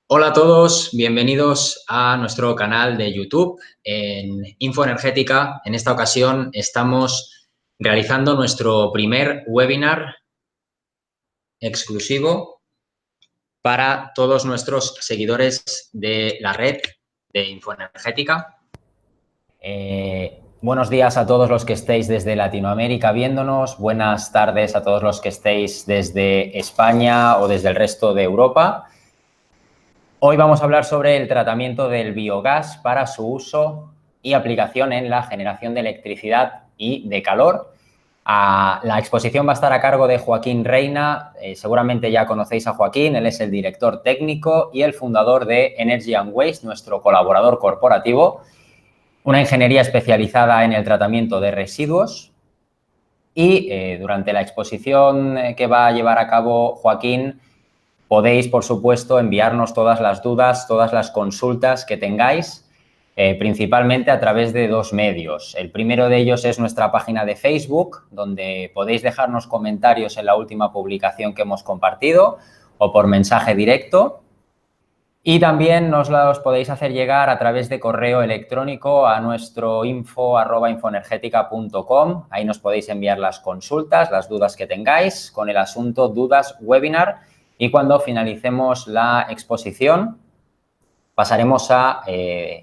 Hola a todos, bienvenidos a nuestro canal de YouTube en Infoenergética. En esta ocasión estamos realizando nuestro primer webinar exclusivo para todos nuestros seguidores de la red de Infoenergética. Buenos días a todos los que estéis desde Latinoamérica viéndonos, buenas tardes a todos los que estéis desde España o desde el resto de Europa. Hoy vamos a hablar sobre el tratamiento del biogás para su uso y aplicación en la generación de electricidad y de calor. La exposición va a estar a cargo de Joaquín Reina. Seguramente ya conocéis a Joaquín, él es el director técnico y el fundador de Energy and Waste, nuestro colaborador corporativo, una ingeniería especializada en el tratamiento de residuos. Y durante la exposición que va a llevar a cabo Joaquín, podéis, por supuesto, enviarnos todas las dudas, todas las consultas que tengáis, principalmente a través de dos medios. El primero de ellos es nuestra página de Facebook, donde podéis dejarnos comentarios en la última publicación que hemos compartido o por mensaje directo. Y también nos los podéis hacer llegar a través de correo electrónico a nuestro info@infoenergetica.com. Ahí nos podéis enviar las consultas, las dudas que tengáis con el asunto Dudas Webinar. Y cuando finalicemos la exposición, pasaremos a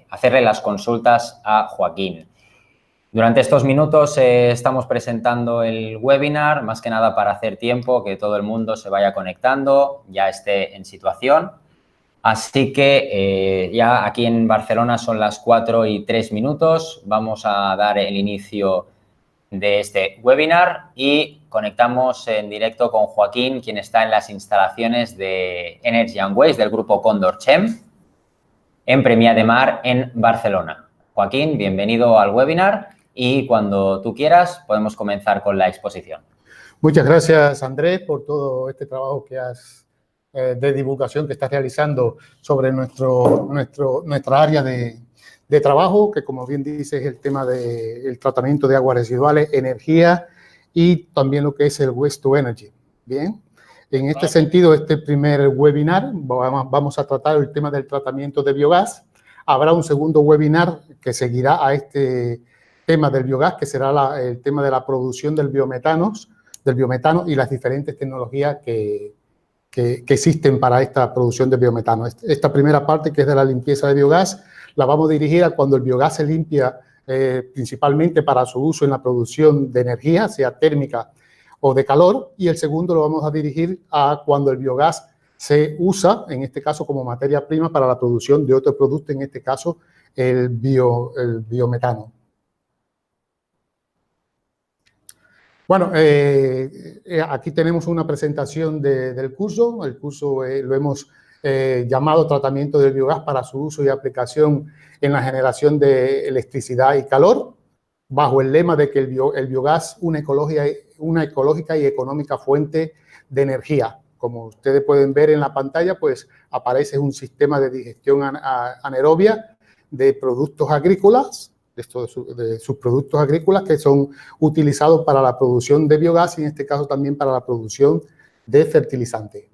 hacerle las consultas a Joaquín. Durante estos minutos estamos presentando el webinar, más que nada para hacer tiempo, que todo el mundo se vaya conectando, ya esté en situación. Así que ya aquí en Barcelona son las 4:03. Vamos a dar el inicio de este webinar y conectamos en directo con Joaquín, quien está en las instalaciones de Energy and Waste del grupo Condorchem en Premià de Mar, en Barcelona. Joaquín, bienvenido al webinar y cuando tú quieras podemos comenzar con la exposición. Muchas gracias, Andrés, por todo este trabajo que has de divulgación que estás realizando sobre nuestra área de trabajo, que como bien dices es el tema del tratamiento de aguas residuales, energía y también lo que es el Waste to Energy. Bien, en este sentido, este primer webinar vamos a tratar el tema del tratamiento de biogás. Habrá un segundo webinar que seguirá a este tema del biogás, que será el tema de la producción del biometano y las diferentes tecnologías que existen para esta producción de biometano. Esta primera parte, que es de la limpieza de biogás, la vamos a dirigir a cuando el biogás se limpia principalmente para su uso en la producción de energía, sea térmica o de calor, y el segundo lo vamos a dirigir a cuando el biogás se usa, en este caso como materia prima para la producción de otro producto, en este caso el biometano. Bueno, aquí tenemos una presentación del curso. El curso lo hemos llamado Tratamiento del biogás para su uso y aplicación en la generación de electricidad y calor, bajo el lema de que el biogás, una ecológica y económica fuente de energía. Como ustedes pueden ver en la pantalla, pues aparece un sistema de digestión anaerobia de productos agrícolas, de sus productos agrícolas que son utilizados para la producción de biogás y en este caso también para la producción de fertilizante.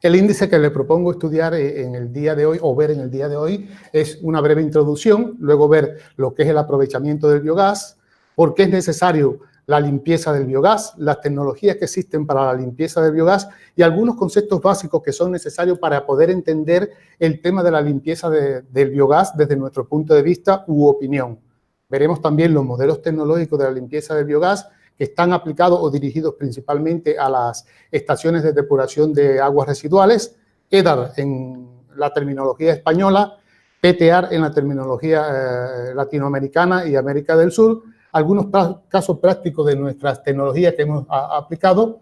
El índice que le propongo estudiar en el día de hoy o ver en el día de hoy es una breve introducción, luego ver lo que es el aprovechamiento del biogás, por qué es necesario la limpieza del biogás, las tecnologías que existen para la limpieza del biogás y algunos conceptos básicos que son necesarios para poder entender el tema de la limpieza del biogás desde nuestro punto de vista u opinión. Veremos también los modelos tecnológicos de la limpieza del biogás que están aplicados o dirigidos principalmente a las estaciones de depuración de aguas residuales, EDAR en la terminología española, PTAR en la terminología latinoamericana y América del Sur, algunos casos prácticos de nuestras tecnologías que hemos aplicado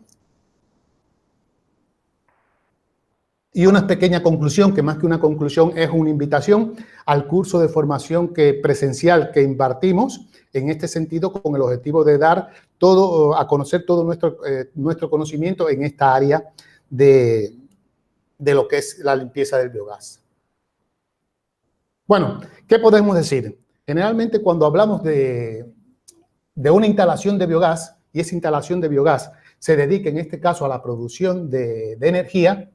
y una pequeña conclusión, que más que una conclusión es una invitación al curso de formación presencial que impartimos, en este sentido con el objetivo de dar a conocer todo nuestro conocimiento en esta área de lo que es la limpieza del biogás. Bueno, ¿qué podemos decir? Generalmente cuando hablamos de una instalación de biogás, y esa instalación de biogás se dedica en este caso a la producción de energía,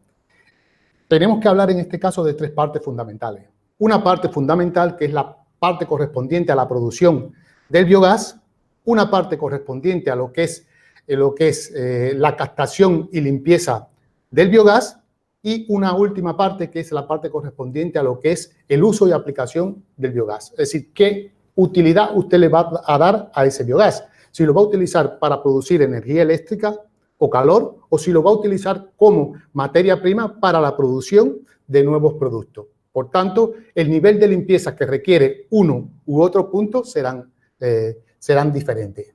tenemos que hablar en este caso de tres partes fundamentales. Una parte fundamental que es la parte correspondiente a la producción del biogás, una parte correspondiente a lo que es la captación y limpieza del biogás y una última parte que es la parte correspondiente a lo que es el uso y aplicación del biogás. Es decir, qué utilidad usted le va a dar a ese biogás. Si lo va a utilizar para producir energía eléctrica o calor, o si lo va a utilizar como materia prima para la producción de nuevos productos. Por tanto, el nivel de limpieza que requiere uno u otro punto serán diferentes.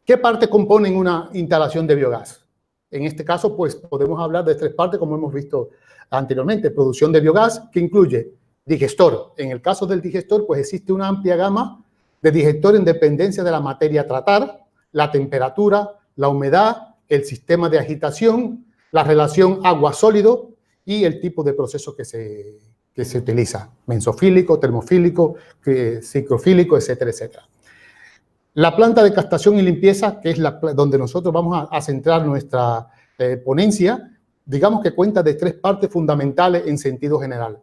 ¿Qué partes componen una instalación de biogás? En este caso, pues, podemos hablar de tres partes, como hemos visto anteriormente. Producción de biogás, que incluye digestor. En el caso del digestor, pues, existe una amplia gama de digestor en dependencia de la materia a tratar, la temperatura, la humedad, el sistema de agitación, la relación agua-sólido y el tipo de proceso que se utiliza. Mensofílico, termofílico, ciclofílico, etcétera, etcétera. La planta de captación y limpieza, que es donde nosotros vamos a centrar nuestra ponencia, digamos que cuenta de tres partes fundamentales en sentido general,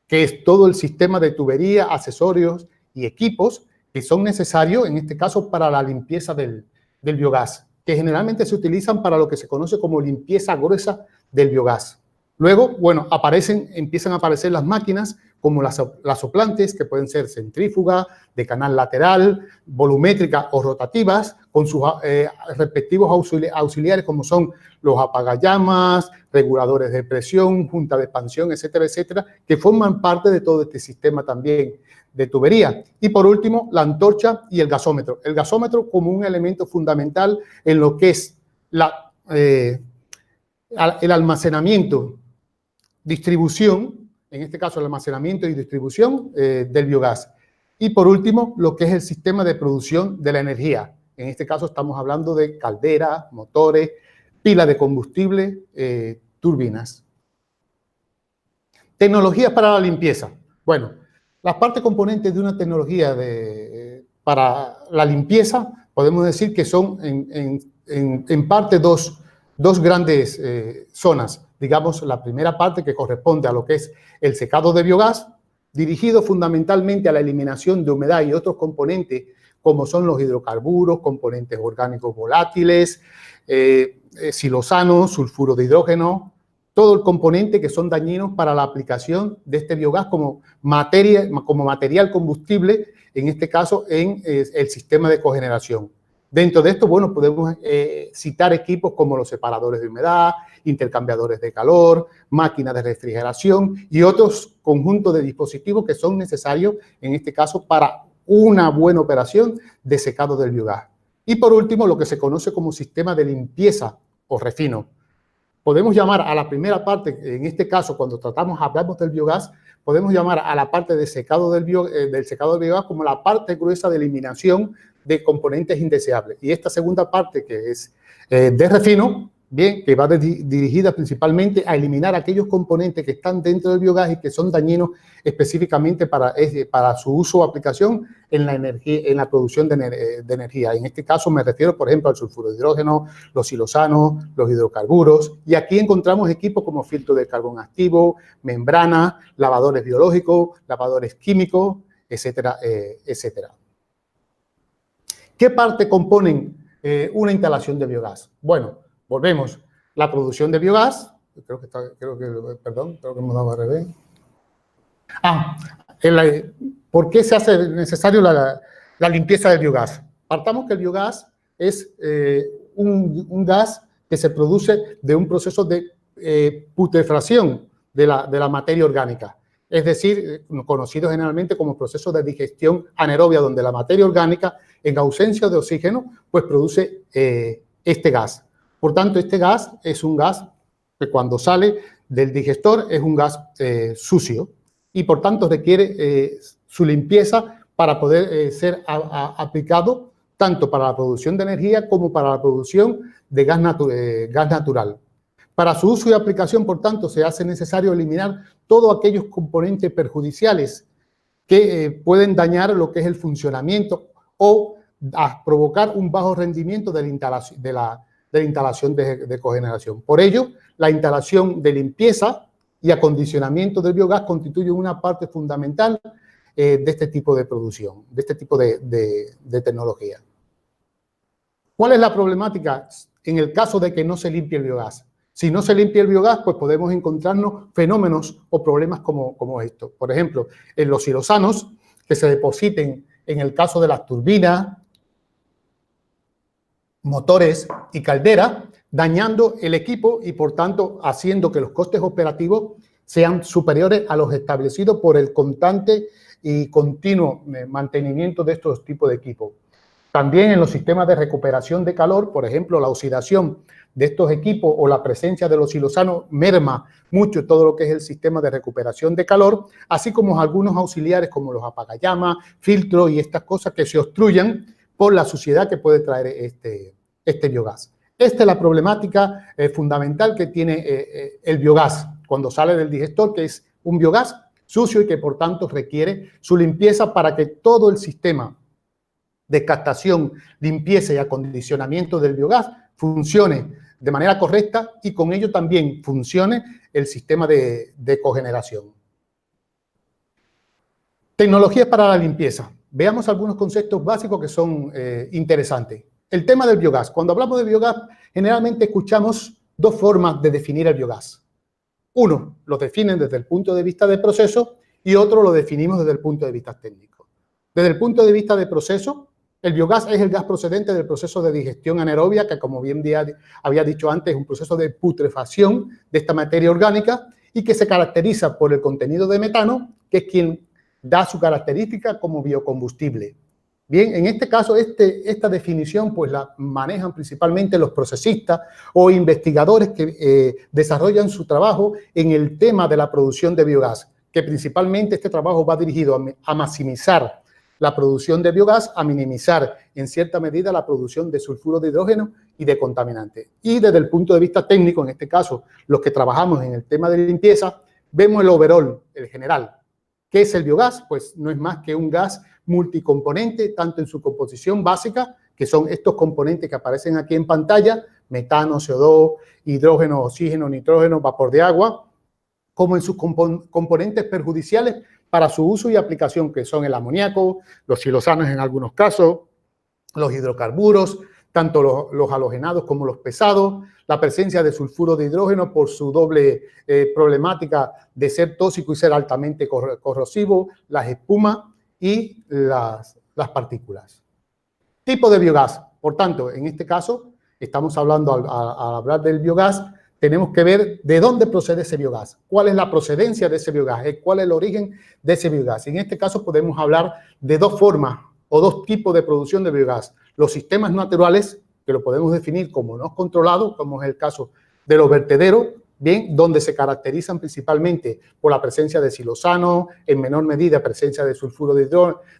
que es todo el sistema de tubería, accesorios y equipos que son necesarios, en este caso, para la limpieza del biogás, que generalmente se utilizan para lo que se conoce como limpieza gruesa del biogás. Luego, bueno, empiezan a aparecer las máquinas como las soplantes, que pueden ser centrífuga, de canal lateral, volumétricas o rotativas, con sus respectivos auxiliares como son los apagallamas, reguladores de presión, junta de expansión, etcétera, etcétera, que forman parte de todo este sistema también de tubería. Y por último, la antorcha y el gasómetro. El gasómetro como un elemento fundamental en lo que es el almacenamiento, distribución, en este caso el almacenamiento y distribución del biogás. Y por último, lo que es el sistema de producción de la energía. En este caso estamos hablando de calderas, motores, pilas de combustible, turbinas. Tecnologías para la limpieza. Bueno, las partes componentes de una tecnología para la limpieza, podemos decir que son en parte dos grandes zonas. Digamos, la primera parte que corresponde a lo que es el secado de biogás, dirigido fundamentalmente a la eliminación de humedad y otros componentes como son los hidrocarburos, componentes orgánicos volátiles, silosanos, sulfuro de hidrógeno, todo el componente que son dañinos para la aplicación de este biogás como material combustible, en este caso en el sistema de cogeneración. Dentro de esto, bueno, podemos citar equipos como los separadores de humedad, intercambiadores de calor, máquinas de refrigeración y otros conjuntos de dispositivos que son necesarios, en este caso, para una buena operación de secado del biogás. Y por último, lo que se conoce como sistema de limpieza o refino. Podemos llamar a la primera parte, en este caso, cuando hablamos del biogás, podemos llamar a la parte de secado del secado del biogás como la parte gruesa de eliminación de componentes indeseables. Y esta segunda parte, que es de refino, bien, que va dirigida principalmente a eliminar aquellos componentes que están dentro del biogás y que son dañinos específicamente para su uso o aplicación en la energía, en la producción de energía. En este caso me refiero, por ejemplo, al sulfuro de hidrógeno, los silosanos, los hidrocarburos. Y aquí encontramos equipos como filtro de carbón activo, membranas, lavadores biológicos, lavadores químicos, etcétera, etcétera. ¿Qué parte componen una instalación de biogás? Bueno, volvemos. La producción de biogás, creo que hemos dado al revés. ¿Por qué se hace necesario la limpieza del biogás? Partamos que el biogás es un gas que se produce de un proceso de putrefacción de la materia orgánica. Es decir, conocido generalmente como proceso de digestión anaerobia, donde la materia orgánica, en ausencia de oxígeno, pues produce este gas. Por tanto, este gas es un gas que cuando sale del digestor es un gas sucio y por tanto requiere su limpieza para poder ser aplicado tanto para la producción de energía como para la producción de gas natural. Para su uso y aplicación, por tanto, se hace necesario eliminar todos aquellos componentes perjudiciales que pueden dañar lo que es el funcionamiento o provocar un bajo rendimiento de de la instalación de cogeneración. Por ello, la instalación de limpieza y acondicionamiento del biogás constituye una parte fundamental de este tipo de producción, de este tipo de tecnología. ¿Cuál es la problemática en el caso de que no se limpie el biogás? Si no se limpia el biogás, pues podemos encontrarnos fenómenos o problemas como estos. Por ejemplo, en los silosanos que se depositen en el caso de las turbinas, motores y calderas, dañando el equipo y, por tanto, haciendo que los costes operativos sean superiores a los establecidos por el constante y continuo mantenimiento de estos tipos de equipos. También en los sistemas de recuperación de calor, por ejemplo, la oxidación de estos equipos o la presencia de los silosanos merma mucho todo lo que es el sistema de recuperación de calor, así como algunos auxiliares como los apagallamas, filtros y estas cosas que se obstruyan por la suciedad que puede traer este biogás. Esta es la problemática fundamental que tiene el biogás cuando sale del digestor, que es un biogás sucio y que por tanto requiere su limpieza para que todo el sistema de captación, limpieza y acondicionamiento del biogás funcione de manera correcta y con ello también funcione el sistema de cogeneración. Tecnologías para la limpieza. Veamos algunos conceptos básicos que son interesantes. El tema del biogás. Cuando hablamos de biogás, generalmente escuchamos dos formas de definir el biogás. Uno lo definen desde el punto de vista de proceso y otro lo definimos desde el punto de vista técnico. Desde el punto de vista de proceso, el biogás es el gas procedente del proceso de digestión anaerobia, que como bien había dicho antes, es un proceso de putrefacción de esta materia orgánica y que se caracteriza por el contenido de metano, que es quien da su característica como biocombustible. Bien, en este caso, esta definición pues la manejan principalmente los procesistas o investigadores que desarrollan su trabajo en el tema de la producción de biogás, que principalmente este trabajo va dirigido a maximizar la producción de biogás, a minimizar en cierta medida la producción de sulfuro de hidrógeno y de contaminantes. Y desde el punto de vista técnico, en este caso, los que trabajamos en el tema de limpieza, vemos el overall, el general. ¿Qué es el biogás? Pues no es más que un gas multicomponente, tanto en su composición básica, que son estos componentes que aparecen aquí en pantalla, metano, CO2, hidrógeno, oxígeno, nitrógeno, vapor de agua, como en sus componentes perjudiciales para su uso y aplicación, que son el amoníaco, los silosanos en algunos casos, los hidrocarburos, tanto los halogenados como los pesados, la presencia de sulfuro de hidrógeno por su doble problemática de ser tóxico y ser altamente corrosivo, las espumas y las partículas. Tipo de biogás. Por tanto, en este caso, estamos hablando, al hablar del biogás, tenemos que ver de dónde procede ese biogás, cuál es la procedencia de ese biogás, cuál es el origen de ese biogás. En este caso podemos hablar de dos formas o dos tipos de producción de biogás. Los sistemas naturales, que lo podemos definir como no controlados, como es el caso de los vertederos, bien, donde se caracterizan principalmente por la presencia de silosano, en menor medida presencia de sulfuro de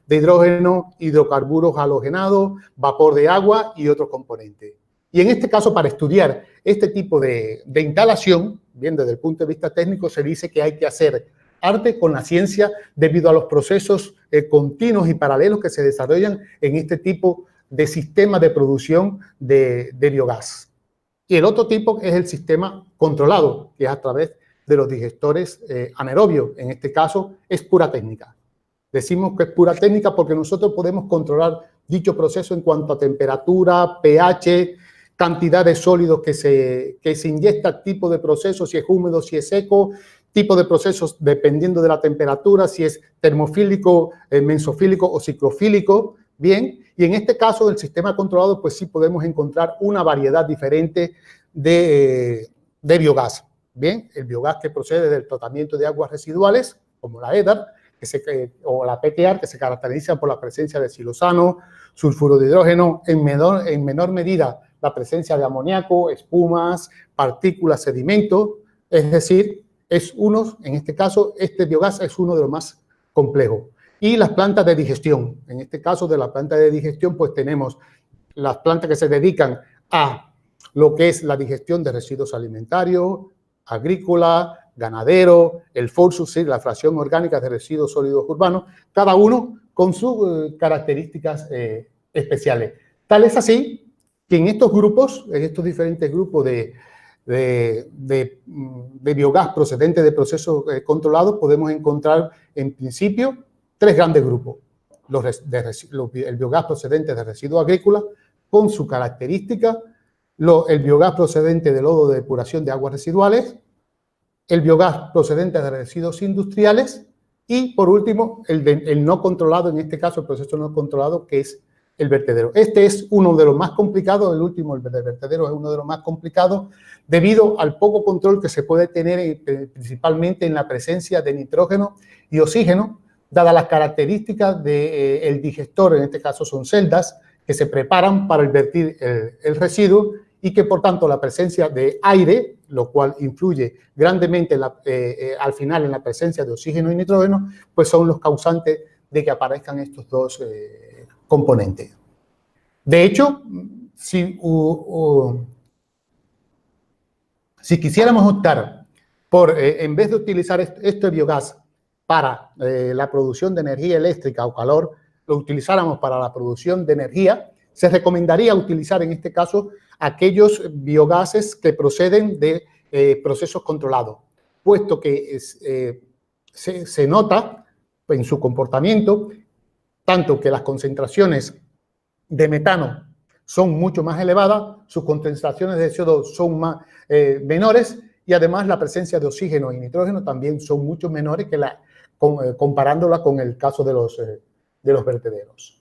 hidrógeno, hidrocarburos halogenados, vapor de agua y otros componentes. Y en este caso, para estudiar este tipo de instalación, bien, desde el punto de vista técnico, se dice que hay que hacer arte con la ciencia debido a los procesos continuos y paralelos que se desarrollan en este tipo de sistema de producción de biogás. Y el otro tipo es el sistema controlado, que es a través de los digestores anaerobios. En este caso, es pura técnica. Decimos que es pura técnica porque nosotros podemos controlar dicho proceso en cuanto a temperatura, pH, cantidad de sólidos que se inyecta, tipo de proceso, si es húmedo, si es seco, tipo de procesos dependiendo de la temperatura, si es termofílico, mesofílico o ciclofílico, bien, y en este caso el sistema controlado pues sí podemos encontrar una variedad diferente de biogás, bien, el biogás que procede del tratamiento de aguas residuales, como la EDAR, o la PTAR, que se caracteriza por la presencia de silosano, sulfuro de hidrógeno, en menor medida la presencia de amoníaco, espumas, partículas, sedimentos, es decir, en este caso, este biogás es uno de los más complejos. Y las plantas de digestión, en este caso de la planta de digestión, pues tenemos las plantas que se dedican a lo que es la digestión de residuos alimentarios, agrícola, ganadero, el FORSUS, la fracción orgánica de residuos sólidos urbanos, cada uno con sus características especiales. Tal es así que en estos grupos, en estos diferentes grupos de biogás procedente de procesos controlados, podemos encontrar en principio 3 grandes grupos. El biogás procedente de residuos agrícolas con su característica, el biogás procedente de lodo de depuración de aguas residuales, el biogás procedente de residuos industriales y, por último, el no controlado, en este caso el proceso no controlado, que es el vertedero. Este es uno de los más complicados, el último, el vertedero, es uno de los más complicados debido al poco control que se puede tener principalmente en la presencia de nitrógeno y oxígeno, dadas las características del digestor, en este caso son celdas, que se preparan para vertir el residuo y que, por tanto, la presencia de aire, lo cual influye grandemente al final en la presencia de oxígeno y nitrógeno, pues son los causantes de que aparezcan estos dos componentes. De hecho, si quisiéramos optar por, en vez de utilizar este biogás para la producción de energía eléctrica o calor, lo utilizáramos para la producción de energía, se recomendaría utilizar en este caso aquellos biogases que proceden de procesos controlados, puesto que se nota en su comportamiento tanto que las concentraciones de metano son mucho más elevadas, sus concentraciones de CO2 son menores y además la presencia de oxígeno y nitrógeno también son mucho menores que comparándola con el caso de los vertederos.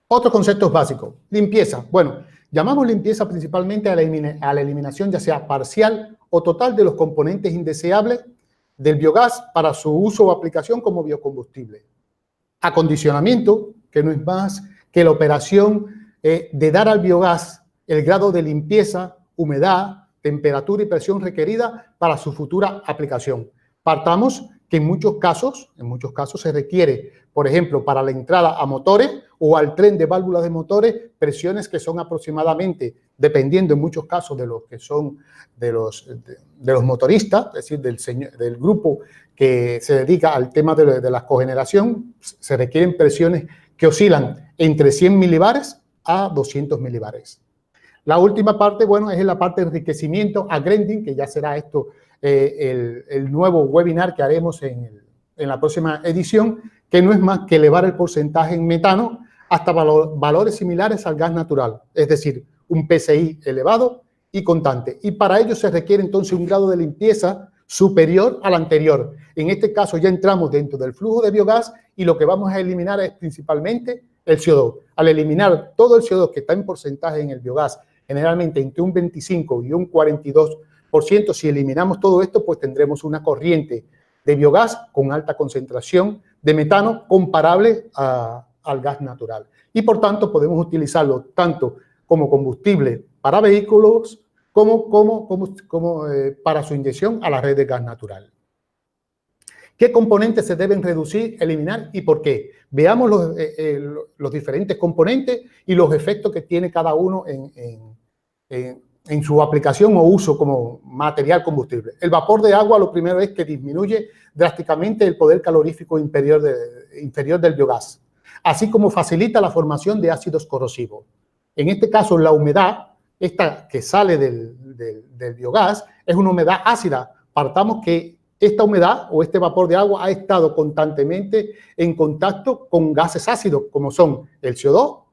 Otros conceptos básicos. Limpieza. Bueno, llamamos limpieza principalmente a la eliminación ya sea parcial o total de los componentes indeseables del biogás para su uso o aplicación como biocombustible. Acondicionamiento, que no es más que la operación de dar al biogás el grado de limpieza, humedad, temperatura y presión requerida para su futura aplicación. Partamos que en muchos casos se requiere, por ejemplo, para la entrada a motores o al tren de válvulas de motores, presiones que son aproximadamente, dependiendo en muchos casos de los que son de los motoristas, es decir, del grupo que se dedica al tema de la cogeneración, se requieren presiones que oscilan entre 100 milibares a 200 milibares. La última parte, bueno, es la parte de enriquecimiento a grinding, que ya será esto el nuevo webinar que haremos en la próxima edición, que no es más que elevar el porcentaje en metano hasta valores similares al gas natural, es decir, un PCI elevado y constante. Y para ello se requiere entonces un grado de limpieza superior al anterior. En este caso ya entramos dentro del flujo de biogás y lo que vamos a eliminar es principalmente el CO2. Al eliminar todo el CO2 que está en porcentaje en el biogás, generalmente entre un 25 y un 42%, si eliminamos todo esto, pues tendremos una corriente de biogás con alta concentración de metano comparable al gas natural. Y por tanto podemos utilizarlo tanto como combustible para vehículos como para su inyección a la red de gas natural. ¿Qué componentes se deben reducir, eliminar y por qué? Veamos los diferentes componentes y los efectos que tiene cada uno en su aplicación o uso como material combustible. El vapor de agua, lo primero es que disminuye drásticamente el poder calorífico inferior del biogás, así como facilita la formación de ácidos corrosivos. En este caso, la humedad, esta que sale del biogás, es una humedad ácida. Partamos que esta humedad o este vapor de agua ha estado constantemente en contacto con gases ácidos, como son el CO2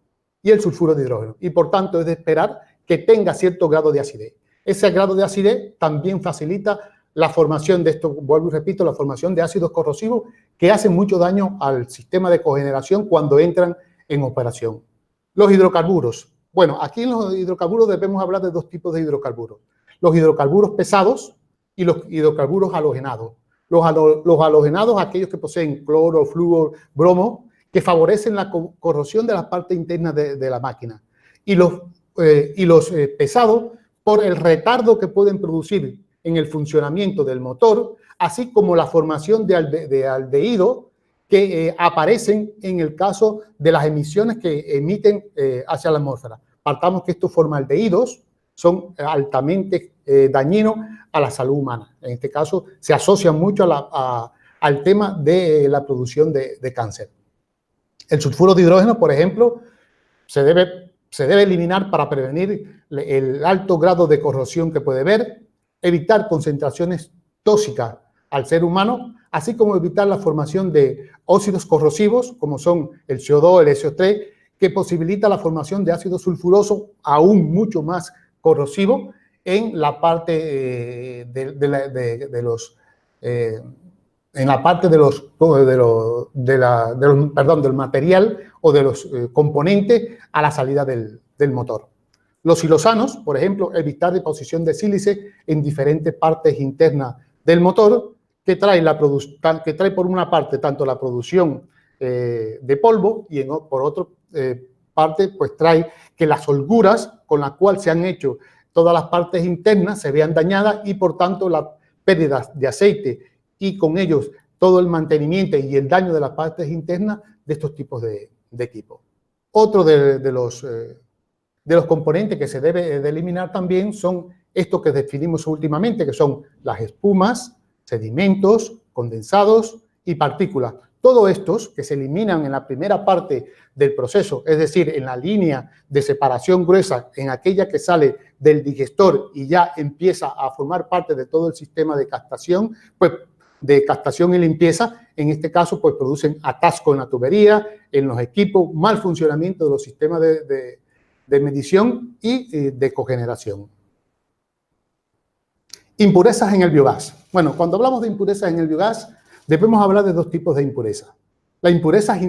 y el sulfuro de hidrógeno. Y por tanto, es de esperar que tenga cierto grado de acidez. Ese grado de acidez también facilita la formación de esto, vuelvo y repito, la formación de ácidos corrosivos que hacen mucho daño al sistema de cogeneración cuando entran en operación. Los hidrocarburos. Bueno, aquí en los hidrocarburos debemos hablar de dos tipos de hidrocarburos. Los hidrocarburos pesados y los hidrocarburos halogenados. Los halogenados, aquellos que poseen cloro, flúor, bromo, que favorecen la corrosión de las partes internas de la máquina. Y los pesados, por el retardo que pueden producir en el funcionamiento del motor, así como la formación de aldehídos que aparecen en el caso de las emisiones que emiten hacia la atmósfera. Partamos que estos formaldehídos son altamente dañinos a la salud humana. En este caso, se asocian mucho al tema de la producción de cáncer. El sulfuro de hidrógeno, por ejemplo, se debe se debe eliminar para prevenir el alto grado de corrosión que puede haber, evitar concentraciones tóxicas al ser humano, así como evitar la formación de óxidos corrosivos, como son el CO2, el SO3, que posibilita la formación de ácido sulfuroso aún mucho más corrosivo en la parte del material o de los componentes a la salida del motor. Los siloxanos, por ejemplo, evitar deposición de sílice en diferentes partes internas del motor, que trae por una parte tanto la producción de polvo y por otra parte pues trae que las holguras con las cuales se han hecho todas las partes internas se vean dañadas y por tanto las pérdidas de aceite y con ellos todo el mantenimiento y el daño de las partes internas de estos tipos de equipos. Otro de los componentes que se debe de eliminar también son estos que definimos últimamente, que son las espumas, sedimentos, condensados y partículas. Todos estos que se eliminan en la primera parte del proceso, es decir, en la línea de separación gruesa, en aquella que sale del digestor y ya empieza a formar parte de todo el sistema de captación, pues de captación y limpieza, en este caso pues producen atasco en la tubería, en los equipos, mal funcionamiento de los sistemas de medición y de cogeneración. Impurezas en el biogás. Bueno, cuando hablamos de impurezas en el biogás, debemos hablar de dos tipos de impurezas. Las impurezas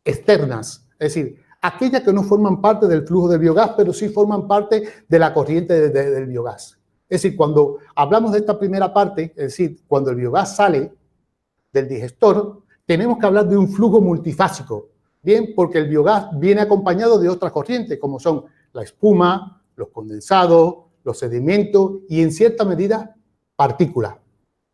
externas, es decir, aquellas que no forman parte del flujo del biogás, pero sí forman parte de la corriente del biogás. Es decir, cuando hablamos de esta primera parte, es decir, cuando el biogás sale del digestor, tenemos que hablar de un flujo multifásico, bien, porque el biogás viene acompañado de otras corrientes, como son la espuma, los condensados, los sedimentos y, en cierta medida, partículas.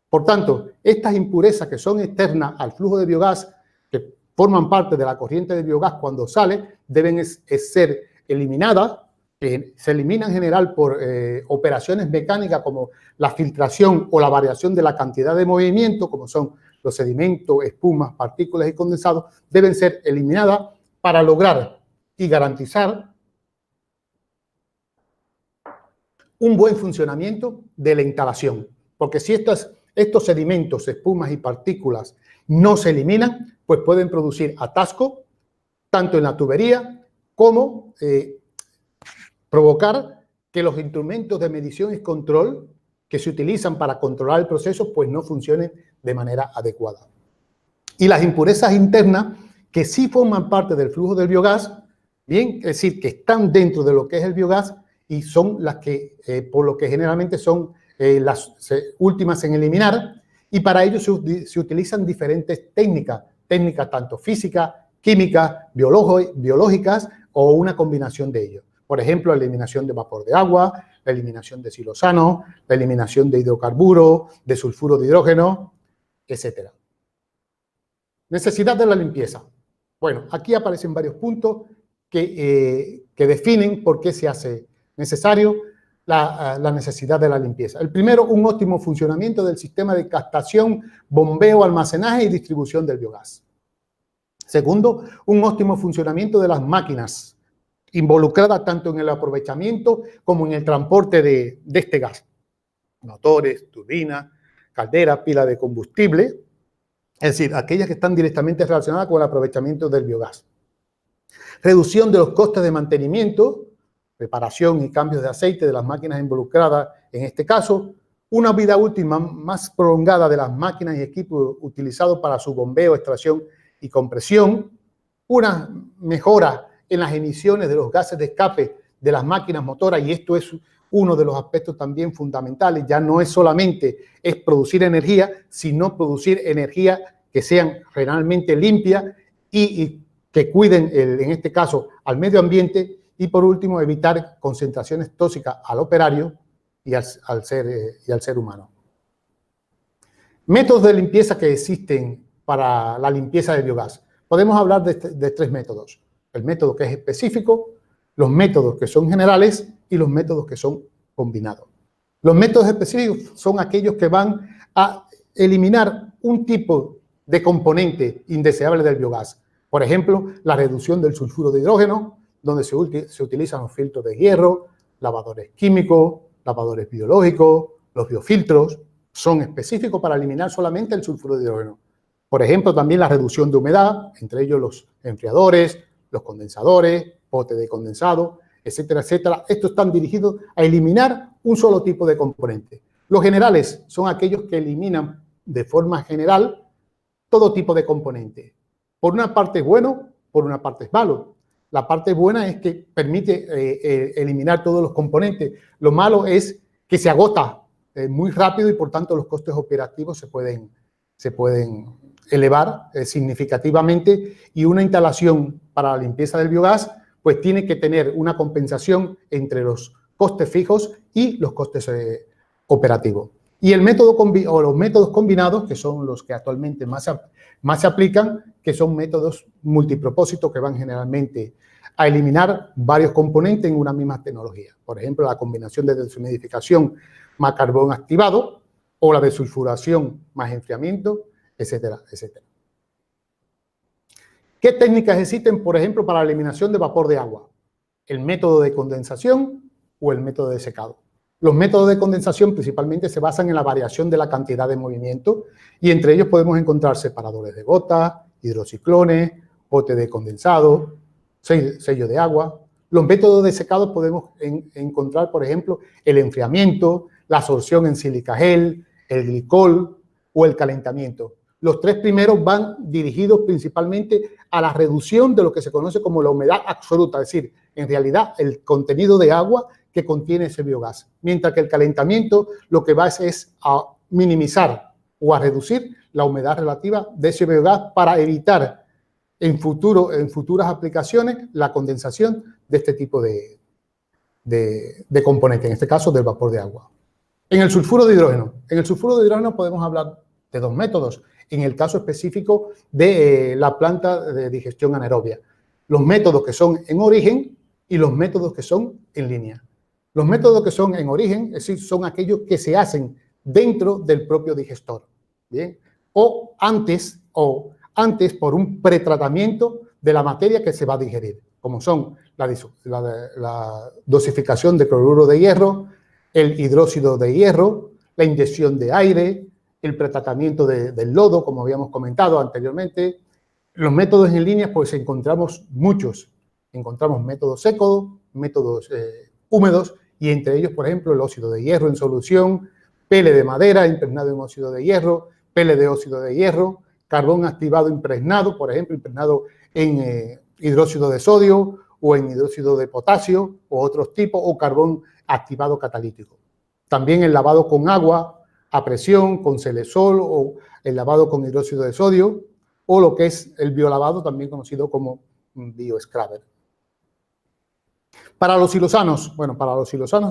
Por tanto, estas impurezas que son externas al flujo de biogás, que forman parte de la corriente de biogás cuando sale, deben ser eliminadas, que se eliminan en general por operaciones mecánicas como la filtración o la variación de la cantidad de movimiento, como son los sedimentos, espumas, partículas y condensados, deben ser eliminadas para lograr y garantizar un buen funcionamiento de la instalación. Porque si estos sedimentos, espumas y partículas no se eliminan, pues pueden producir atasco, tanto en la tubería como provocar que los instrumentos de medición y control que se utilizan para controlar el proceso pues no funcionen de manera adecuada. Y las impurezas internas que sí forman parte del flujo del biogás, bien, es decir, que están dentro de lo que es el biogás y son las que, por lo que generalmente son las últimas en eliminar, y para ello se utilizan diferentes técnicas tanto físicas, químicas, biológicas o una combinación de ellos. Por ejemplo, la eliminación de vapor de agua, la eliminación de siloxano, la eliminación de hidrocarburos, de sulfuro de hidrógeno, etc. Necesidad de la limpieza. Bueno, aquí aparecen varios puntos que definen por qué se hace necesario la necesidad de la limpieza. El primero, un óptimo funcionamiento del sistema de captación, bombeo, almacenaje y distribución del biogás. Segundo, un óptimo funcionamiento de las máquinas involucradas tanto en el aprovechamiento como en el transporte de este gas. Motores, turbinas, calderas, pilas de combustible, es decir, aquellas que están directamente relacionadas con el aprovechamiento del biogás. Reducción de los costes de mantenimiento, preparación y cambios de aceite de las máquinas involucradas en este caso, una vida útil más prolongada de las máquinas y equipos utilizados para su bombeo, extracción y compresión, una mejora en las emisiones de los gases de escape de las máquinas motoras, y esto es uno de los aspectos también fundamentales. Ya no es solamente producir energía, sino producir energía que sean realmente limpias y que cuiden, en este caso, al medio ambiente. Y por último, evitar concentraciones tóxicas al operario y al ser humano. Métodos de limpieza que existen para la limpieza del biogás. Podemos hablar de tres métodos. El método que es específico, los métodos que son generales y los métodos que son combinados. Los métodos específicos son aquellos que van a eliminar un tipo de componente indeseable del biogás. Por ejemplo, la reducción del sulfuro de hidrógeno, donde se utilizan los filtros de hierro, lavadores químicos, lavadores biológicos, los biofiltros, son específicos para eliminar solamente el sulfuro de hidrógeno. Por ejemplo, también la reducción de humedad, entre ellos los enfriadores, los condensadores, potes de condensado, etcétera, etcétera. Estos están dirigidos a eliminar un solo tipo de componente. Los generales son aquellos que eliminan de forma general todo tipo de componente. Por una parte es bueno, por una parte es malo. La parte buena es que permite eliminar todos los componentes. Lo malo es que se agota muy rápido y por tanto los costes operativos se pueden elevar significativamente, y una instalación para la limpieza del biogás pues tiene que tener una compensación entre los costes fijos y los costes operativos. Y el método o los métodos combinados, que son los que actualmente más se aplican, que son métodos multipropósitos que van generalmente a eliminar varios componentes en una misma tecnología. Por ejemplo, la combinación de deshumidificación más carbón activado o la desulfuración más enfriamiento, etcétera, etcétera. ¿Qué técnicas existen, por ejemplo, para la eliminación de vapor de agua? ¿El método de condensación o el método de secado? Los métodos de condensación principalmente se basan en la variación de la cantidad de movimiento, y entre ellos podemos encontrar separadores de gotas, hidrociclones, bote de condensado, sello de agua. Los métodos de secado podemos encontrar, por ejemplo, el enfriamiento, la absorción en sílica gel, el glicol o el calentamiento. Los tres primeros van dirigidos principalmente a la reducción de lo que se conoce como la humedad absoluta, es decir, en realidad el contenido de agua que contiene ese biogás, mientras que el calentamiento lo que va es a minimizar o a reducir la humedad relativa de ese biogás para evitar en futuras aplicaciones la condensación de este tipo de componentes, en este caso del vapor de agua. En el sulfuro de hidrógeno podemos hablar de dos métodos, en el caso específico de la planta de digestión anaerobia. Los métodos que son en origen y los métodos que son en línea. Los métodos que son en origen, es decir, son aquellos que se hacen dentro del propio digestor, ¿bien? O antes por un pretratamiento de la materia que se va a digerir, como son la dosificación de cloruro de hierro, el hidróxido de hierro, la inyección de aire, el pretratamiento del lodo, como habíamos comentado anteriormente. Los métodos en línea, pues encontramos muchos. Encontramos métodos secos, métodos húmedos, y entre ellos, por ejemplo, el óxido de hierro en solución, pele de madera impregnado en óxido de hierro, pele de óxido de hierro, carbón activado impregnado, por ejemplo, impregnado en hidróxido de sodio o en hidróxido de potasio o otros tipos, o carbón activado catalítico. También el lavado con agua a presión, con Celesol, o el lavado con hidróxido de sodio, o lo que es el biolavado, también conocido como bioscrubber. Para los silosanos,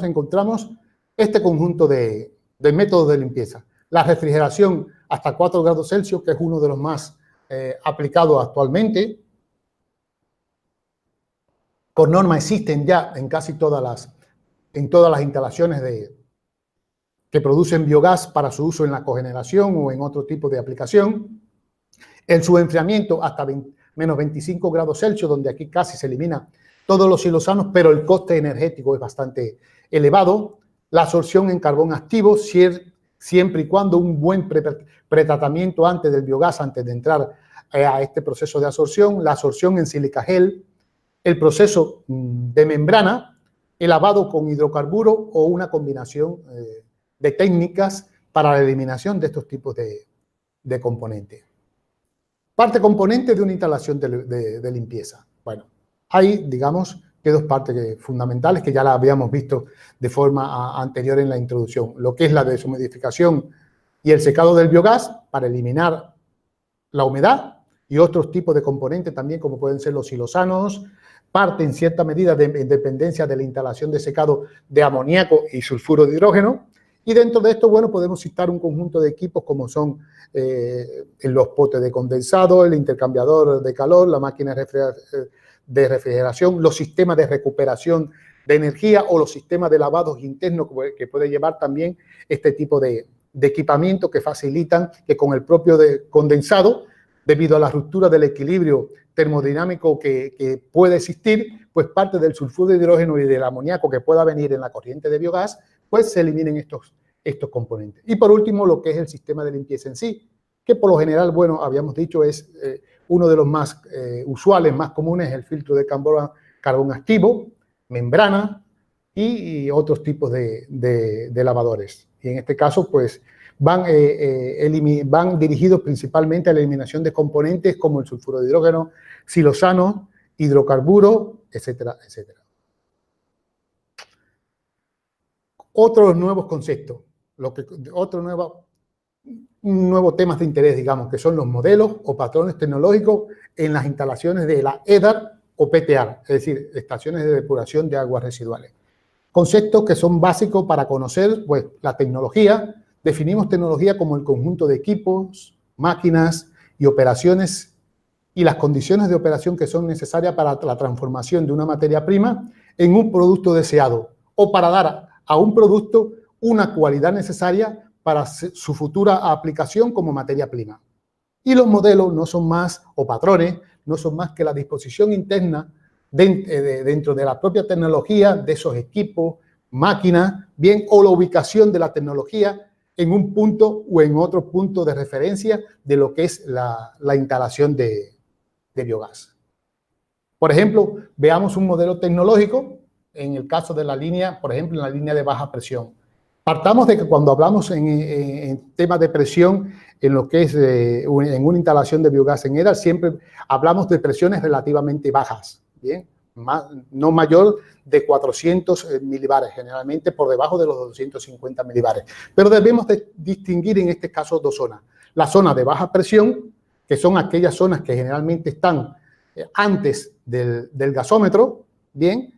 encontramos este conjunto de métodos de limpieza. La refrigeración hasta 4 grados Celsius, que es uno de los más aplicados actualmente. Por norma existen ya en casi todas las instalaciones que producen biogás para su uso en la cogeneración o en otro tipo de aplicación. El subenfriamiento hasta menos 25 grados Celsius, donde aquí casi se elimina todos los silosanos, pero el coste energético es bastante elevado. La absorción en carbón activo, siempre y cuando un buen pretratamiento antes del biogás, antes de entrar a este proceso de absorción. La absorción en sílica gel, el proceso de membrana, el lavado con hidrocarburo o una combinación de técnicas para la eliminación de estos tipos de componentes. Parte componente de una instalación de limpieza. Bueno, hay, digamos, que dos partes fundamentales que ya las habíamos visto de forma anterior en la introducción. Lo que es la deshumidificación y el secado del biogás para eliminar la humedad y otros tipos de componentes también, como pueden ser los silosanos, parte en cierta medida en dependencia de la instalación de secado de amoníaco y sulfuro de hidrógeno. Y dentro de esto, bueno, podemos citar un conjunto de equipos como son los potes de condensado, el intercambiador de calor, la máquina de refrigeración, los sistemas de recuperación de energía o los sistemas de lavados internos que puede llevar también este tipo de equipamiento que facilitan que con el propio condensado debido a la ruptura del equilibrio termodinámico que puede existir, pues parte del sulfuro de hidrógeno y del amoníaco que pueda venir en la corriente de biogás, pues se eliminen estos componentes. Y por último, lo que es el sistema de limpieza en sí, que por lo general, bueno, habíamos dicho, es uno de los más usuales, más comunes, el filtro de carbón activo, membrana y otros tipos de lavadores. Y en este caso, pues, van dirigidos principalmente a la eliminación de componentes como el sulfuro de hidrógeno, silosano, hidrocarburos, etcétera, etcétera. Otros nuevos conceptos, nuevos temas de interés, digamos, que son los modelos o patrones tecnológicos en las instalaciones de la EDAR o PTAR, es decir, estaciones de depuración de aguas residuales. Conceptos que son básicos para conocer, pues, la tecnología. Definimos tecnología como el conjunto de equipos, máquinas y operaciones y las condiciones de operación que son necesarias para la transformación de una materia prima en un producto deseado o para dar a un producto una cualidad necesaria para su futura aplicación como materia prima. Y los modelos no son más, o patrones, no son más que la disposición interna dentro de la propia tecnología de esos equipos, máquinas, bien, o la ubicación de la tecnología en un punto o en otro punto de referencia de lo que es la instalación de biogás. Por ejemplo, veamos un modelo tecnológico en el caso de la línea, por ejemplo, en la línea de baja presión. Partamos de que cuando hablamos en temas de presión, en lo que es en una instalación de biogás en EDAR, siempre hablamos de presiones relativamente bajas, ¿bien? No mayor de 400 milibares, generalmente por debajo de los 250 milibares. Pero debemos de distinguir en este caso dos zonas. La zona de baja presión, que son aquellas zonas que generalmente están antes del gasómetro, ¿bien?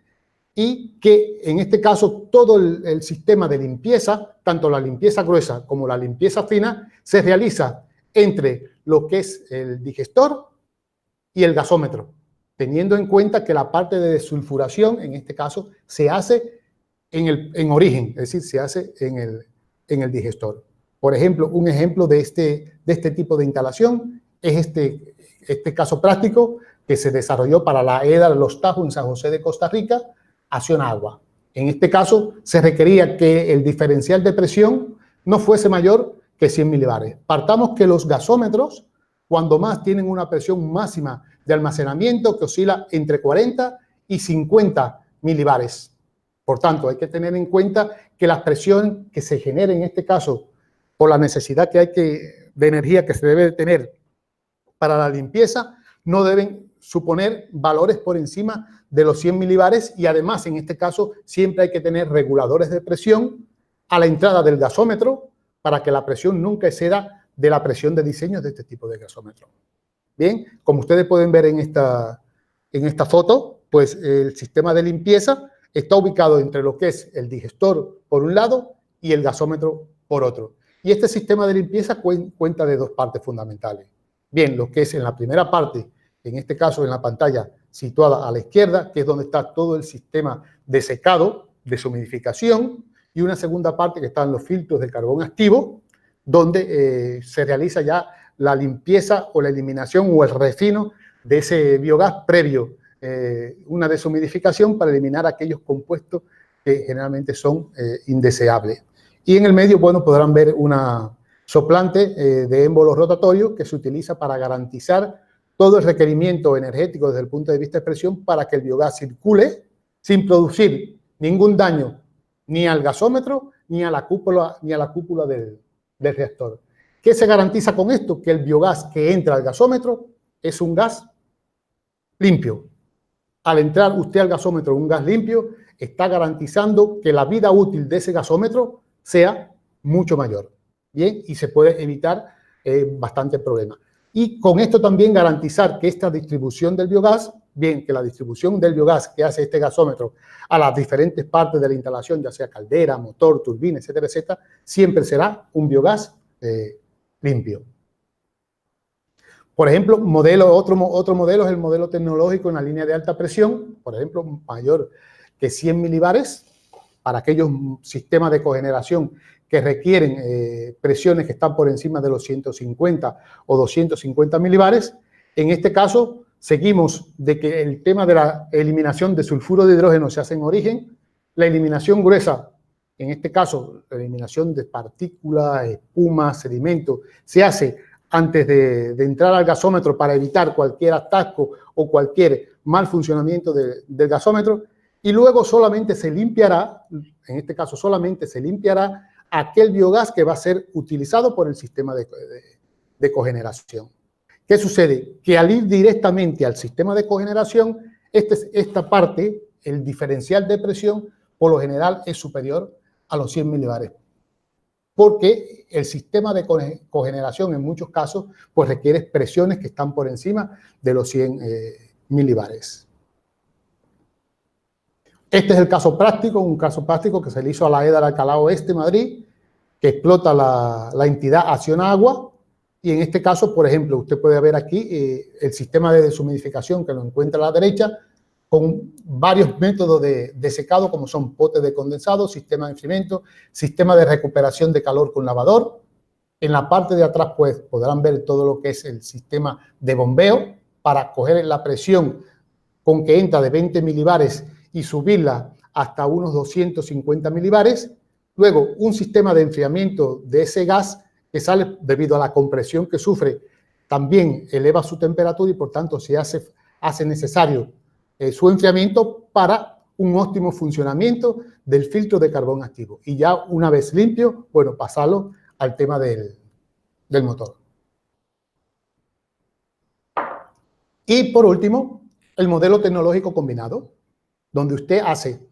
Y que en este caso todo el sistema de limpieza, tanto la limpieza gruesa como la limpieza fina, se realiza entre lo que es el digestor y el gasómetro, teniendo en cuenta que la parte de desulfuración, en este caso, se hace en origen, es decir, se hace en el digestor. Por ejemplo, un ejemplo de este tipo de instalación es este caso práctico que se desarrolló para la EDAR Los Tajos en San José de Costa Rica, Acción Agua. En este caso, se requería que el diferencial de presión no fuese mayor que 100 milibares. Partamos que los gasómetros, cuando más, tienen una presión máxima de almacenamiento que oscila entre 40 y 50 milibares. Por tanto, hay que tener en cuenta que la presión que se genera en este caso por la necesidad de energía que se debe tener para la limpieza no deben suponer valores por encima de los 100 milibares y además en este caso siempre hay que tener reguladores de presión a la entrada del gasómetro para que la presión nunca exceda de la presión de diseño de este tipo de gasómetro. Bien, como ustedes pueden ver en esta foto, pues el sistema de limpieza está ubicado entre lo que es el digestor por un lado y el gasómetro por otro. Y este sistema de limpieza cuenta de dos partes fundamentales. Bien, lo que es en la primera parte, en este caso en la pantalla situada a la izquierda, que es donde está todo el sistema de secado, de deshumidificación, y una segunda parte que están los filtros de carbón activo, donde se realiza ya la limpieza o la eliminación o el refino de ese biogás previo, una deshumidificación para eliminar aquellos compuestos que generalmente son indeseables. Y en el medio, bueno, podrán ver una soplante de émbolo rotatorio que se utiliza para garantizar todo el requerimiento energético desde el punto de vista de presión para que el biogás circule sin producir ningún daño ni al gasómetro ni a la cúpula del reactor. ¿Qué se garantiza con esto? Que el biogás que entra al gasómetro es un gas limpio. Al entrar usted al gasómetro un gas limpio, está garantizando que la vida útil de ese gasómetro sea mucho mayor. Bien, y se puede evitar bastante problemas. Y con esto también garantizar que esta distribución del biogás, bien, que la distribución del biogás que hace este gasómetro a las diferentes partes de la instalación, ya sea caldera, motor, turbina, etcétera, etcétera, siempre será un biogás limpio. Por ejemplo, otro modelo es el modelo tecnológico en la línea de alta presión, por ejemplo, mayor que 100 milibares, para aquellos sistemas de cogeneración que requieren presiones que están por encima de los 150 o 250 milibares. En este caso, seguimos de que el tema de la eliminación de sulfuro de hidrógeno se hace en origen. La eliminación gruesa, en este caso, la eliminación de partículas, espumas, sedimentos, se hace antes de entrar al gasómetro para evitar cualquier atasco o cualquier mal funcionamiento del gasómetro, y luego solamente se limpiará, en este caso solamente se limpiará aquel biogás que va a ser utilizado por el sistema de cogeneración. ¿Qué sucede? Que al ir directamente al sistema de cogeneración, esta parte, el diferencial de presión, por lo general es superior a los 100 milibares, porque el sistema de cogeneración en muchos casos pues requiere presiones que están por encima de los 100 milibares. Este es el caso práctico, un caso práctico que se le hizo a la EDA de Alcalá Oeste, Madrid, que explota la entidad Acción Agua, y en este caso, por ejemplo, usted puede ver aquí el sistema de deshumidificación que lo encuentra a la derecha, con varios métodos de secado, como son potes de condensado, sistema de enfriamiento, sistema de recuperación de calor con lavador. En la parte de atrás, pues, podrán ver todo lo que es el sistema de bombeo para coger la presión con que entra de 20 milibares y subirla hasta unos 250 milibares. Luego, un sistema de enfriamiento de ese gas que sale debido a la compresión que sufre, también eleva su temperatura y, por tanto, se hace necesario su enfriamiento para un óptimo funcionamiento del filtro de carbón activo. Y ya una vez limpio, bueno, pasarlo al tema del motor. Y por último, el modelo tecnológico combinado, donde usted hace,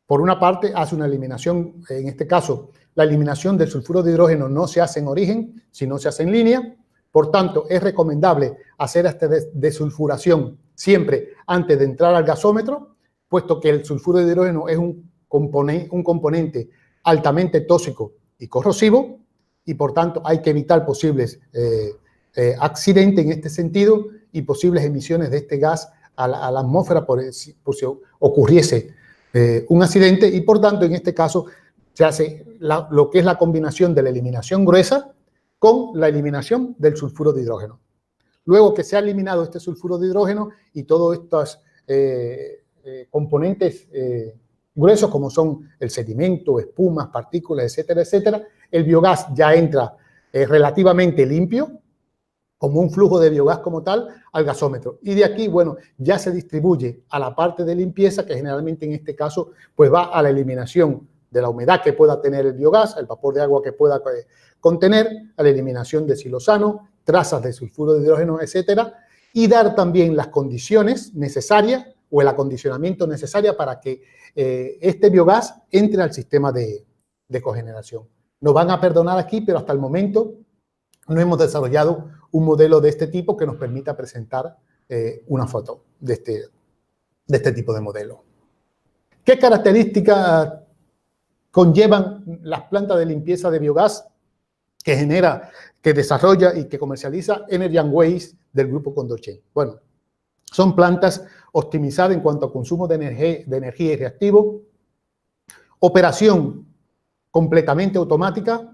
por una parte, hace una eliminación, en este caso, la eliminación del sulfuro de hidrógeno no se hace en origen, sino se hace en línea. Por tanto, es recomendable hacer esta desulfuración siempre antes de entrar al gasómetro, puesto que el sulfuro de hidrógeno es un componente altamente tóxico y corrosivo, y por tanto hay que evitar posibles accidentes en este sentido y posibles emisiones de este gas a la atmósfera por si ocurriese un accidente, y por tanto en este caso se hace lo que es la combinación de la eliminación gruesa con la eliminación del sulfuro de hidrógeno. Luego que se ha eliminado este sulfuro de hidrógeno y todos estos componentes gruesos como son el sedimento, espumas, partículas, etcétera, etcétera, el biogás ya entra relativamente limpio, como un flujo de biogás como tal, al gasómetro. Y de aquí, bueno, ya se distribuye a la parte de limpieza, que generalmente en este caso pues va a la eliminación de la humedad que pueda tener el biogás, el vapor de agua que pueda contener, a la eliminación de silosano, trazas de sulfuro de hidrógeno, etcétera, y dar también las condiciones necesarias o el acondicionamiento necesario para que este biogás entre al sistema de cogeneración. Nos van a perdonar aquí, pero hasta el momento no hemos desarrollado un modelo de este tipo que nos permita presentar una foto de este tipo de modelo. ¿Qué características conllevan las plantas de limpieza de biogás que desarrolla y que comercializa Energy and Waste del grupo Condorcet? Bueno, son plantas optimizadas en cuanto a consumo de energía y reactivo, operación completamente automática,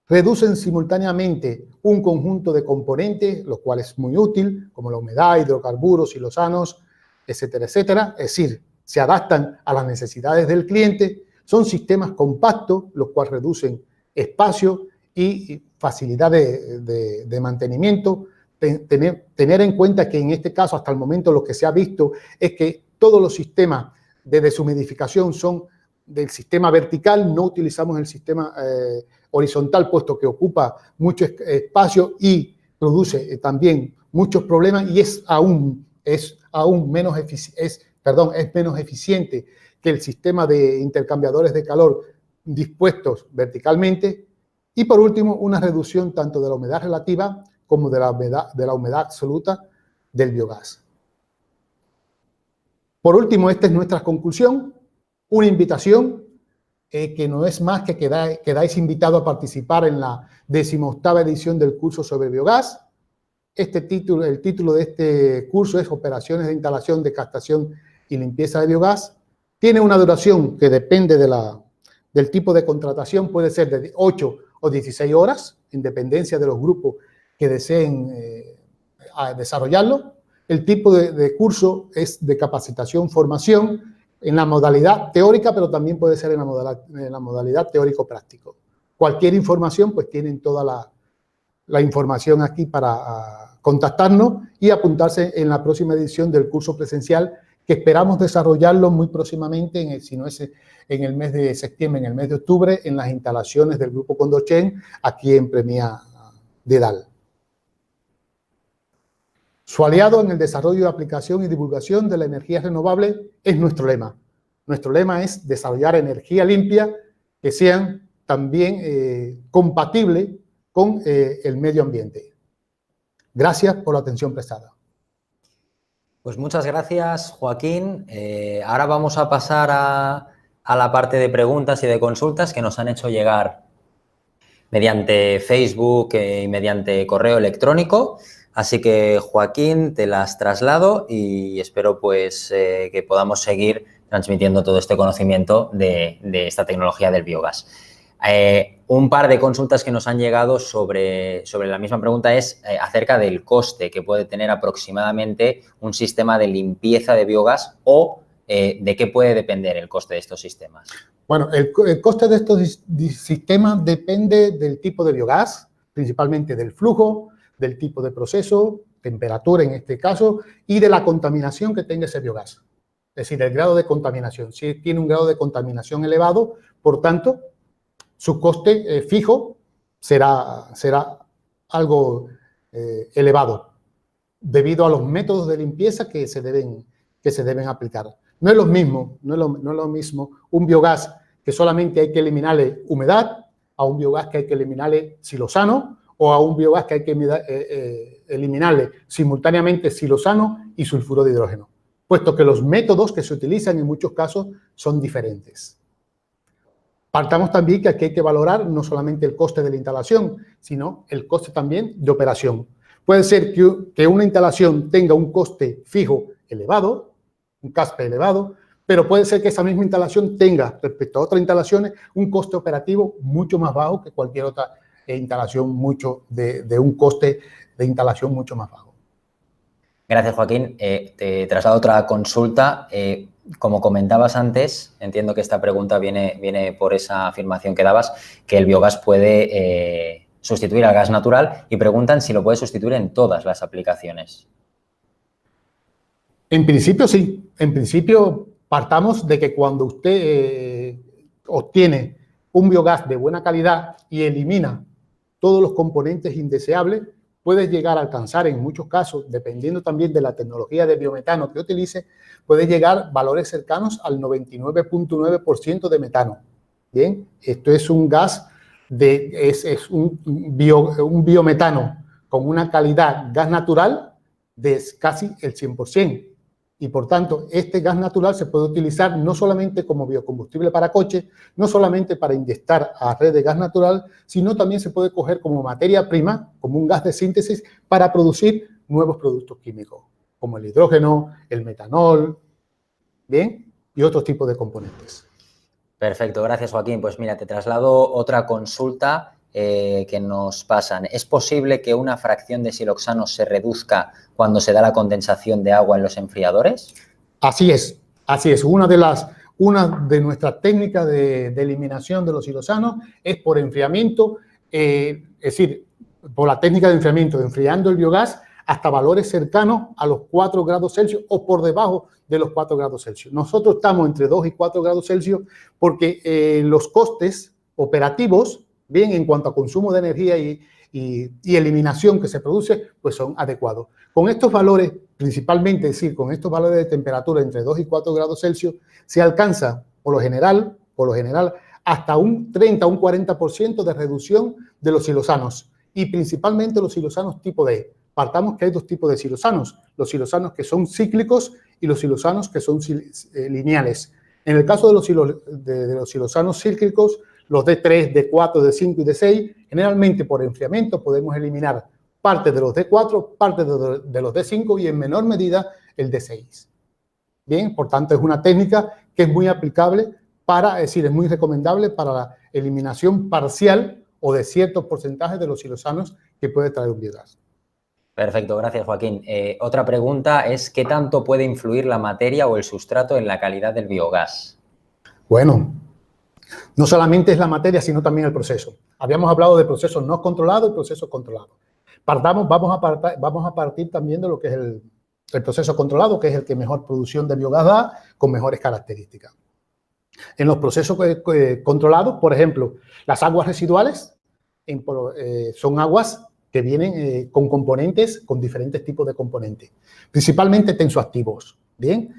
reducen simultáneamente un conjunto de componentes, lo cual es muy útil, como la humedad, hidrocarburos, silosanos, etcétera, etcétera. Es decir, se adaptan a las necesidades del cliente. Son sistemas compactos, los cuales reducen espacio y facilidad de mantenimiento. Tener en cuenta que en este caso, hasta el momento, lo que se ha visto es que todos los sistemas de deshumidificación son del sistema vertical, no utilizamos el sistema horizontal, puesto que ocupa mucho espacio y produce también muchos problemas y es menos eficiente que el sistema de intercambiadores de calor dispuestos verticalmente. Y por último, una reducción tanto de la humedad relativa como de la humedad absoluta del biogás. Por último, esta es nuestra conclusión. Una invitación que no es más que quedáis invitados a participar en la 18ª edición del curso sobre biogás. El título de este curso es Operaciones de instalación de captación y limpieza de biogás. Tiene una duración que depende de del tipo de contratación puede ser de 8 o 16 horas, en dependencia de los grupos que deseen desarrollarlo. El tipo de curso es de capacitación, formación, en la modalidad teórica, pero también puede ser en la modalidad teórico-práctico. Cualquier información, pues tienen toda la información aquí para contactarnos y apuntarse en la próxima edición del curso presencial, que esperamos desarrollarlo muy próximamente, si no es en el mes de septiembre, en el mes de octubre, en las instalaciones del Grupo Condochen, aquí en Premià de Dalt. Su aliado en el desarrollo, aplicación y divulgación de la energía renovable es nuestro lema. Nuestro lema es desarrollar energía limpia que sean también compatibles con el medio ambiente. Gracias por la atención prestada. Pues muchas gracias, Joaquín. Ahora vamos a pasar a la parte de preguntas y de consultas que nos han hecho llegar mediante Facebook y mediante correo electrónico. Así que, Joaquín, te las traslado y espero pues que podamos seguir transmitiendo todo este conocimiento de esta tecnología del biogás. Un par de consultas que nos han llegado sobre la misma pregunta es acerca del coste que puede tener aproximadamente un sistema de limpieza de biogás o de qué puede depender el coste de estos sistemas. Bueno, el coste de estos sistemas depende del tipo de biogás, principalmente del flujo, del tipo de proceso, temperatura en este caso, y de la contaminación que tenga ese biogás. Es decir, el grado de contaminación. Si tiene un grado de contaminación elevado, por tanto, su coste fijo será algo elevado debido a los métodos de limpieza que se deben aplicar. No es lo mismo un biogás que solamente hay que eliminarle humedad a un biogás que hay que eliminarle silosano o a un biogás que hay que eliminarle simultáneamente silosano y sulfuro de hidrógeno, puesto que los métodos que se utilizan en muchos casos son diferentes. Partamos también que aquí hay que valorar no solamente el coste de la instalación, sino el coste también de operación. Puede ser que una instalación tenga un coste fijo elevado, un CASPE elevado, pero puede ser que esa misma instalación tenga, respecto a otras instalaciones, un coste operativo mucho más bajo que cualquier otra instalación, de un coste de instalación mucho más bajo. Gracias, Joaquín. Te traslado otra consulta. Como comentabas antes, entiendo que esta pregunta viene por esa afirmación que dabas, que el biogás puede sustituir al gas natural y preguntan si lo puede sustituir en todas las aplicaciones. En principio sí. En principio partamos de que cuando usted obtiene un biogás de buena calidad y elimina todos los componentes indeseables, puede llegar a alcanzar en muchos casos, dependiendo también de la tecnología de biometano que utilice, puede llegar valores cercanos al 99.9% de metano. Bien, esto es un gas, es un biometano con una calidad gas natural de casi el 100%. Y por tanto, este gas natural se puede utilizar no solamente como biocombustible para coches, no solamente para inyectar a red de gas natural, sino también se puede coger como materia prima, como un gas de síntesis, para producir nuevos productos químicos, como el hidrógeno, el metanol, ¿bien? Y otros tipos de componentes. Perfecto, gracias, Joaquín. Pues mira, te traslado otra consulta que nos pasan. ¿Es posible que una fracción de siloxano se reduzca cuando se da la condensación de agua en los enfriadores? Así es, así es. Una de nuestras técnicas de eliminación de los siloxanos es por enfriamiento, es decir, por la técnica de enfriamiento, enfriando el biogás hasta valores cercanos a los 4 grados Celsius o por debajo de los 4 grados Celsius. Nosotros estamos entre 2 y 4 grados Celsius porque los costes operativos, bien, en cuanto a consumo de energía y eliminación que se produce, pues son adecuados. Con estos valores, principalmente, es decir, con estos valores de temperatura entre 2 y 4 grados Celsius, se alcanza, por lo general, hasta un 30 o un 40% de reducción de los siloxanos y principalmente los siloxanos tipo D. Partamos que hay dos tipos de siloxanos, los siloxanos que son cíclicos y los siloxanos que son lineales. En el caso de los siloxanos cíclicos, los D3, D4, D5 y D6, generalmente por enfriamiento podemos eliminar parte de los D4, parte de los D5 y en menor medida el D6. Bien, por tanto es una técnica que es muy aplicable es decir, es muy recomendable para la eliminación parcial o de ciertos porcentajes de los siloxanos que puede traer un biogás. Perfecto, gracias, Joaquín. Otra pregunta es, ¿qué tanto puede influir la materia o el sustrato en la calidad del biogás? Bueno, no solamente es la materia, sino también el proceso. Habíamos hablado de procesos no controlados y procesos controlados. Vamos a partir también de lo que es el proceso controlado, que es el que mejor producción de biogás da, con mejores características. En los procesos controlados, por ejemplo, las aguas residuales son aguas que vienen con componentes, con diferentes tipos de componentes, principalmente tensoactivos, ¿bien?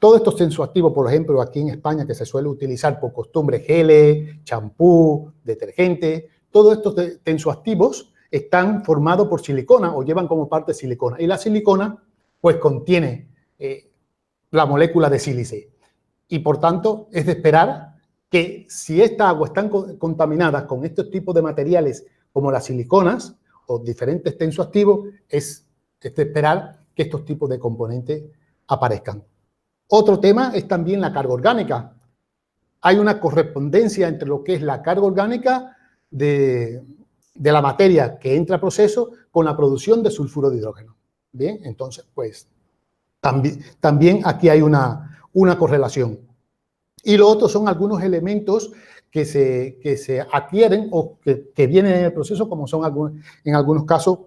Todos estos tensoactivos, por ejemplo, aquí en España, que se suele utilizar por costumbre, geles, champú, detergente, todos estos tensoactivos están formados por silicona o llevan como parte silicona. Y la silicona, pues, contiene la molécula de sílice. Y, por tanto, es de esperar que si esta agua está contaminada con estos tipos de materiales como las siliconas o diferentes tensoactivos, es de esperar que estos tipos de componentes aparezcan. Otro tema es también la carga orgánica. Hay una correspondencia entre lo que es la carga orgánica de la materia que entra a proceso con la producción de sulfuro de hidrógeno. Bien, entonces, pues, también aquí hay una correlación. Y lo otro son algunos elementos que se adquieren o que vienen en el proceso, como son en algunos casos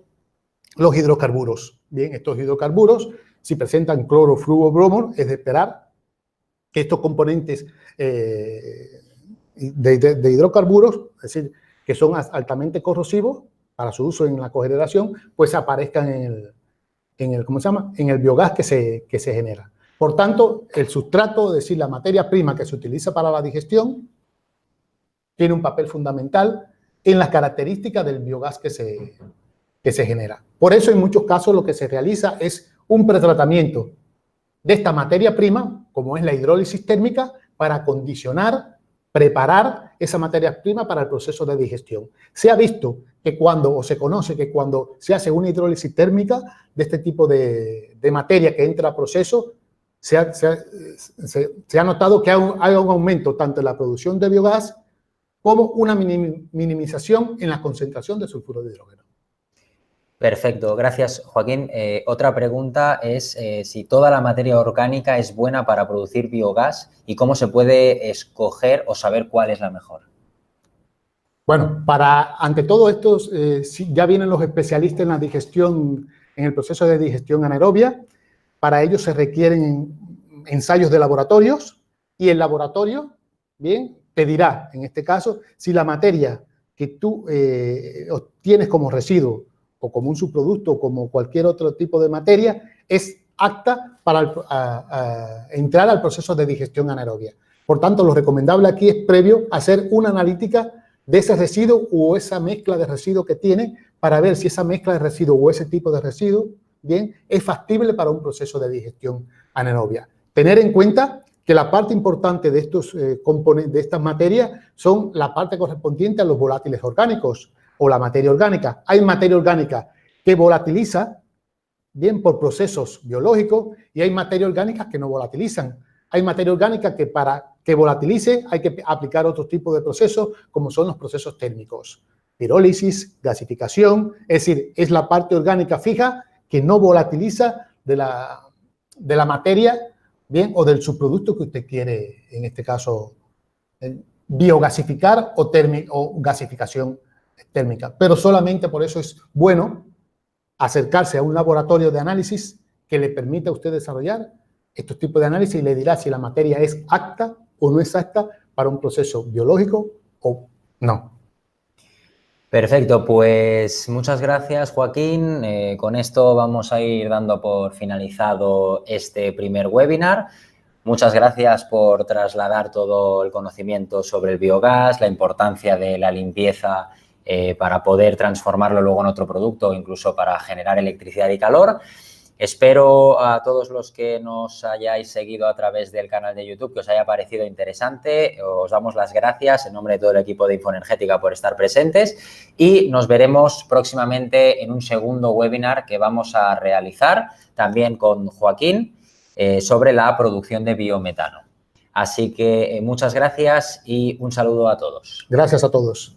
los hidrocarburos. Bien, estos hidrocarburos, si presentan cloro, flúor, bromo, es de esperar que estos componentes de hidrocarburos, es decir, que son altamente corrosivos para su uso en la cogeneración, pues aparezcan en el biogás que se genera. Por tanto, el sustrato, es decir, la materia prima que se utiliza para la digestión, tiene un papel fundamental en las características del biogás que se genera. Por eso, en muchos casos, lo que se realiza es un pretratamiento de esta materia prima, como es la hidrólisis térmica, para condicionar, preparar esa materia prima para el proceso de digestión. Se ha visto que se conoce que cuando se hace una hidrólisis térmica de este tipo de materia que entra a proceso, se ha notado que hay un aumento tanto en la producción de biogás como una minimización en la concentración de sulfuro de hidrógeno. Perfecto, gracias, Joaquín. Otra pregunta es si toda la materia orgánica es buena para producir biogás y cómo se puede escoger o saber cuál es la mejor. Bueno, ante todo esto, ya vienen los especialistas en la digestión, en el proceso de digestión anaerobia. Para ello se requieren ensayos de laboratorios y el laboratorio, bien, te dirá, en este caso, si la materia que tú obtienes como residuo o como un subproducto o como cualquier otro tipo de materia es apta para entrar al proceso de digestión anaerobia. Por tanto, lo recomendable aquí es previo hacer una analítica de ese residuo o esa mezcla de residuos que tiene para ver si esa mezcla de residuos o ese tipo de residuo, bien, es factible para un proceso de digestión anaerobia. Tener en cuenta que la parte importante de estos componentes, de estas materias, son la parte correspondiente a los volátiles orgánicos o la materia orgánica. Hay materia orgánica que volatiliza, bien, por procesos biológicos, y hay materia orgánica que no volatilizan. Hay materia orgánica que para que volatilice hay que aplicar otro tipo de procesos, como son los procesos térmicos. Pirólisis, gasificación, es decir, es la parte orgánica fija que no volatiliza de la materia, bien, o del subproducto que usted quiere, en este caso, biogasificar o gasificación térmica. Pero solamente por eso es bueno acercarse a un laboratorio de análisis que le permita a usted desarrollar estos tipos de análisis y le dirá si la materia es apta o no es apta para un proceso biológico o no. Perfecto, pues muchas gracias, Joaquín. Con esto vamos a ir dando por finalizado este primer webinar. Muchas gracias por trasladar todo el conocimiento sobre el biogás, la importancia de la limpieza para poder transformarlo luego en otro producto o incluso para generar electricidad y calor. Espero a todos los que nos hayáis seguido a través del canal de YouTube que os haya parecido interesante. Os damos las gracias en nombre de todo el equipo de Infoenergética por estar presentes y nos veremos próximamente en un segundo webinar que vamos a realizar también con Joaquín sobre la producción de biometano. Así que muchas gracias y un saludo a todos. Gracias a todos.